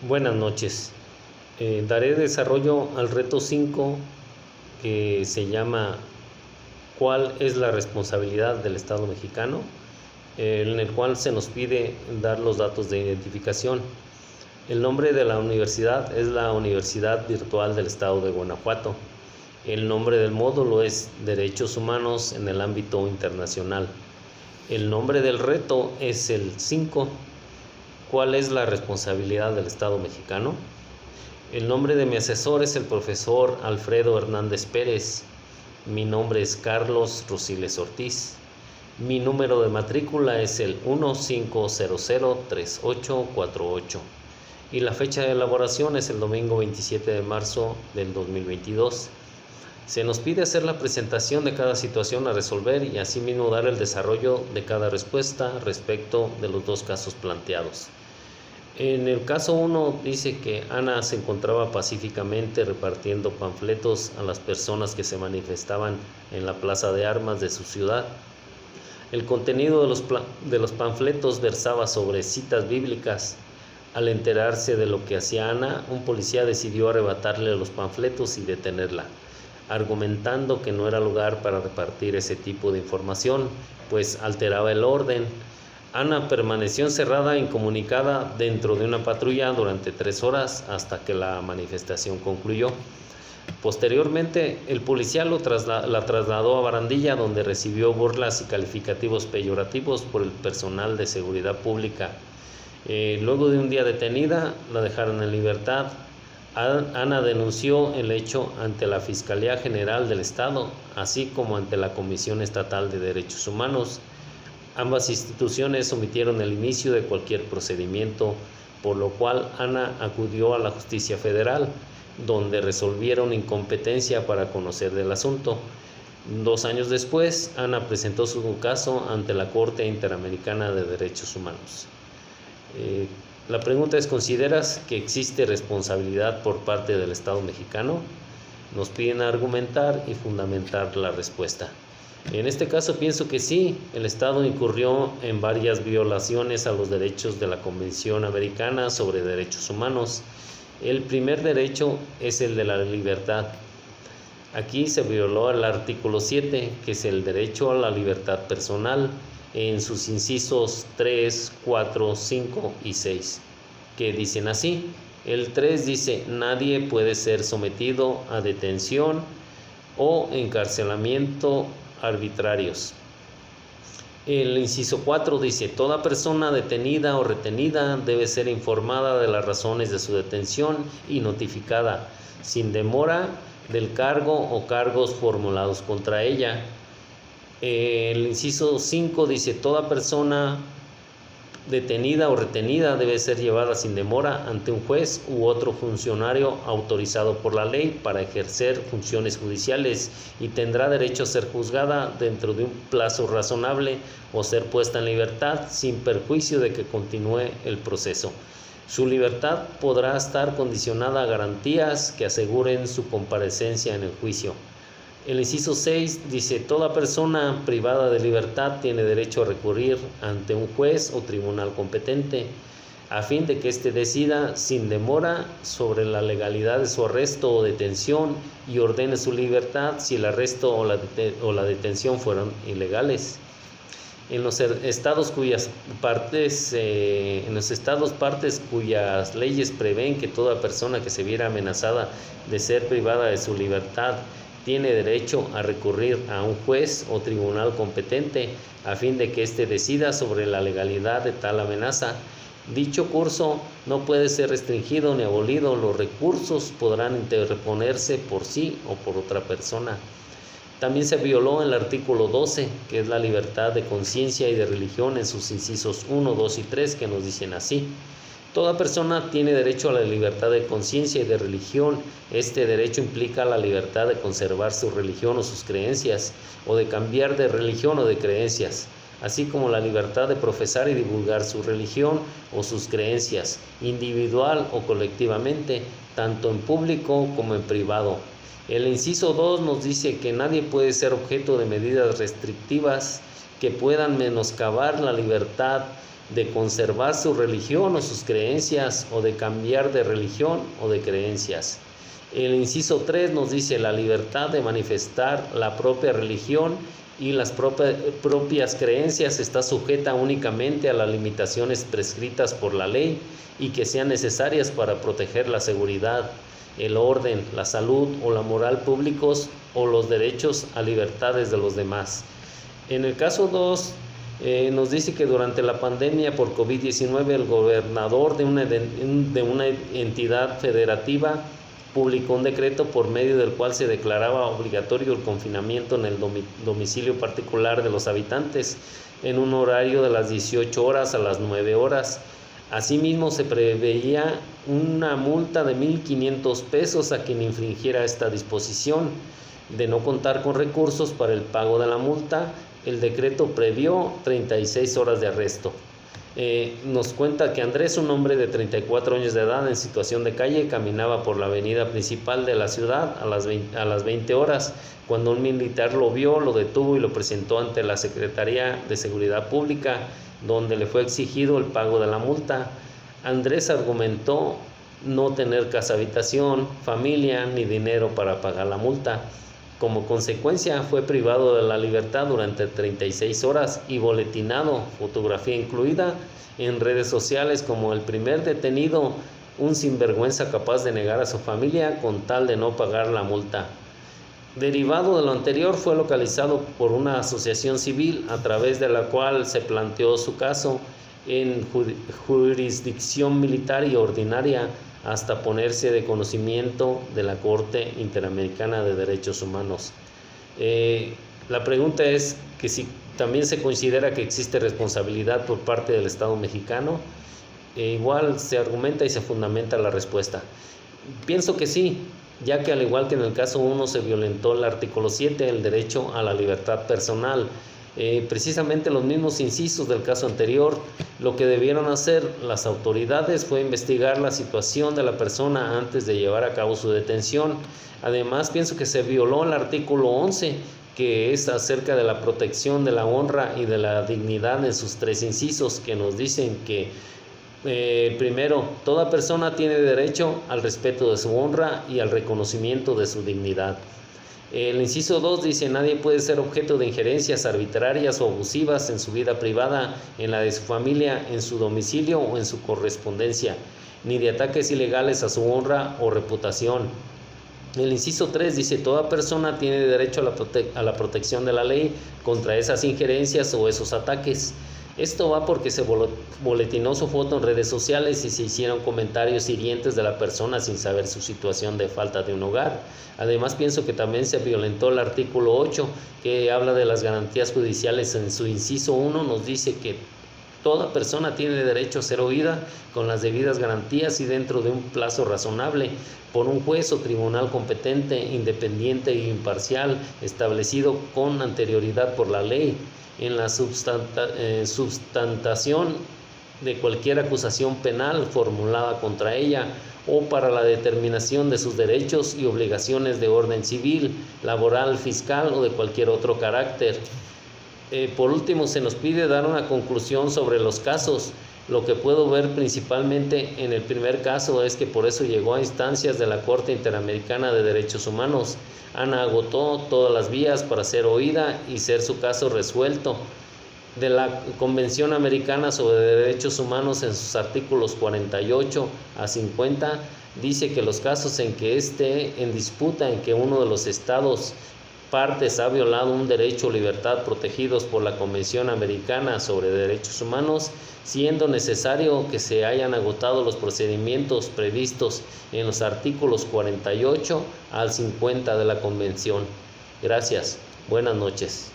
Buenas noches. Daré desarrollo al reto 5 que se llama ¿cuál es la responsabilidad del Estado mexicano? En el cual se nos pide dar los datos de identificación. El nombre de la universidad es la Universidad Virtual del Estado de Guanajuato. El nombre del módulo es Derechos Humanos en el ámbito internacional. El nombre del reto es el 5. ¿Cuál es la responsabilidad del Estado mexicano? El nombre de mi asesor es el profesor Alfredo Hernández Pérez. Mi nombre es Carlos Rosiles Ortiz. Mi número de matrícula es el 15003848 y la fecha de elaboración es el domingo 27 de marzo del 2022. Se nos pide hacer la presentación de cada situación a resolver y asimismo dar el desarrollo de cada respuesta respecto de los dos casos planteados. En el caso 1 dice que Ana se encontraba pacíficamente repartiendo panfletos a las personas que se manifestaban en la plaza de armas de su ciudad. El contenido de los panfletos versaba sobre citas bíblicas. Al enterarse de lo que hacía Ana, un policía decidió arrebatarle los panfletos y detenerla, argumentando que no era lugar para repartir ese tipo de información, pues alteraba el orden. Ana permaneció encerrada e incomunicada dentro de una patrulla durante 3 horas hasta que la manifestación concluyó. Posteriormente, el policía la trasladó a Barandilla, donde recibió burlas y calificativos peyorativos por el personal de seguridad pública. Luego de un día detenida, la dejaron en libertad. Ana denunció el hecho ante la Fiscalía General del Estado, así como ante la Comisión Estatal de Derechos Humanos. Ambas instituciones omitieron el inicio de cualquier procedimiento, por lo cual Ana acudió a la Justicia Federal, donde resolvieron incompetencia para conocer del asunto. 2 años después, Ana presentó su caso ante la Corte Interamericana de Derechos Humanos. La pregunta es: ¿consideras que existe responsabilidad por parte del Estado mexicano? Nos piden argumentar y fundamentar la respuesta. En este caso pienso que sí, el Estado incurrió en varias violaciones a los derechos de la Convención Americana sobre Derechos Humanos. El primer derecho es el de la libertad. Aquí se violó el artículo 7, que es el derecho a la libertad personal, en sus incisos 3, 4, 5 y 6, que dicen así. El 3 dice: nadie puede ser sometido a detención o encarcelamiento arbitrarios. El inciso 4 dice: toda persona detenida o retenida debe ser informada de las razones de su detención y notificada sin demora del cargo o cargos formulados contra ella. El inciso 5 dice: toda persona detenida o retenida debe ser llevada sin demora ante un juez u otro funcionario autorizado por la ley para ejercer funciones judiciales y tendrá derecho a ser juzgada dentro de un plazo razonable o ser puesta en libertad sin perjuicio de que continúe el proceso. Su libertad podrá estar condicionada a garantías que aseguren su comparecencia en el juicio. El inciso 6 dice: toda persona privada de libertad tiene derecho a recurrir ante un juez o tribunal competente a fin de que éste decida sin demora sobre la legalidad de su arresto o detención y ordene su libertad si el arresto o la detención fueron ilegales. En los estados partes cuyas leyes prevén que toda persona que se viera amenazada de ser privada de su libertad tiene derecho a recurrir a un juez o tribunal competente a fin de que éste decida sobre la legalidad de tal amenaza. Dicho curso no puede ser restringido ni abolido. Los recursos podrán interponerse por sí o por otra persona. También se violó el artículo 12, que es la libertad de conciencia y de religión, en sus incisos 1, 2 y 3, que nos dicen así: toda persona tiene derecho a la libertad de conciencia y de religión. Este derecho implica la libertad de conservar su religión o sus creencias, o de cambiar de religión o de creencias, así como la libertad de profesar y divulgar su religión o sus creencias, individual o colectivamente, tanto en público como en privado. El inciso 2 nos dice que nadie puede ser objeto de medidas restrictivas que puedan menoscabar la libertad de conservar su religión o sus creencias, o de cambiar de religión o de creencias. El inciso 3 nos dice la libertad de manifestar la propia religión y las propias creencias está sujeta únicamente a las limitaciones prescritas por la ley y que sean necesarias para proteger la seguridad, el orden, la salud o la moral públicos o los derechos a libertades de los demás. En el caso 2 nos dice que durante la pandemia por COVID-19 el gobernador de una entidad federativa publicó un decreto por medio del cual se declaraba obligatorio el confinamiento en el domicilio particular de los habitantes en un horario de las 18 horas a las 9 horas. Asimismo, se preveía una multa de 1,500 pesos a quien infringiera esta disposición. De no contar con recursos para el pago de la multa, el decreto previó 36 horas de arresto. Nos cuenta que Andrés, un hombre de 34 años de edad en situación de calle, caminaba por la avenida principal de la ciudad a las 20 horas, cuando un militar lo vio, lo detuvo y lo presentó ante la Secretaría de Seguridad Pública, donde le fue exigido el pago de la multa. Andrés argumentó no tener casa habitación, familia ni dinero para pagar la multa. Como consecuencia, fue privado de la libertad durante 36 horas y boletinado, fotografía incluida, en redes sociales como el primer detenido, un sinvergüenza capaz de negar a su familia con tal de no pagar la multa. Derivado de lo anterior, fue localizado por una asociación civil a través de la cual se planteó su caso en jurisdicción militar y ordinaria hasta ponerse de conocimiento de la Corte Interamericana de Derechos Humanos. La pregunta es que si también se considera que existe responsabilidad por parte del Estado mexicano. Igual se argumenta y se fundamenta la respuesta. Pienso que sí, ya que al igual que en el caso 1 se violentó el artículo 7, el derecho a la libertad personal. Precisamente los mismos incisos del caso anterior, lo que debieron hacer las autoridades fue investigar la situación de la persona antes de llevar a cabo su detención. Además, pienso que se violó el artículo 11, que es acerca de la protección de la honra y de la dignidad en sus 3 incisos, que nos dicen que primero, toda persona tiene derecho al respeto de su honra y al reconocimiento de su dignidad. El inciso 2 dice, nadie puede ser objeto de injerencias arbitrarias o abusivas en su vida privada, en la de su familia, en su domicilio o en su correspondencia, ni de ataques ilegales a su honra o reputación. El inciso 3 dice, toda persona tiene derecho a la protección de la ley contra esas injerencias o esos ataques. Esto va porque se boletinó su foto en redes sociales y se hicieron comentarios hirientes de la persona sin saber su situación de falta de un hogar. Además, pienso que también se violentó el artículo 8, que habla de las garantías judiciales. En su inciso 1 nos dice que toda persona tiene derecho a ser oída con las debidas garantías y dentro de un plazo razonable por un juez o tribunal competente, independiente e imparcial, establecido con anterioridad por la ley. En la substantación de cualquier acusación penal formulada contra ella o para la determinación de sus derechos y obligaciones de orden civil, laboral, fiscal o de cualquier otro carácter. Por último, se nos pide dar una conclusión sobre los casos. Lo que puedo ver principalmente en el primer caso es que por eso llegó a instancias de la Corte Interamericana de Derechos Humanos. Ana agotó todas las vías para ser oída y ser su caso resuelto. De la Convención Americana sobre Derechos Humanos, en sus artículos 48 a 50, dice que los casos en que esté en disputa en que uno de los estados partes ha violado un derecho o libertad protegidos por la Convención Americana sobre Derechos Humanos, siendo necesario que se hayan agotado los procedimientos previstos en los artículos 48 al 50 de la Convención. Gracias. Buenas noches.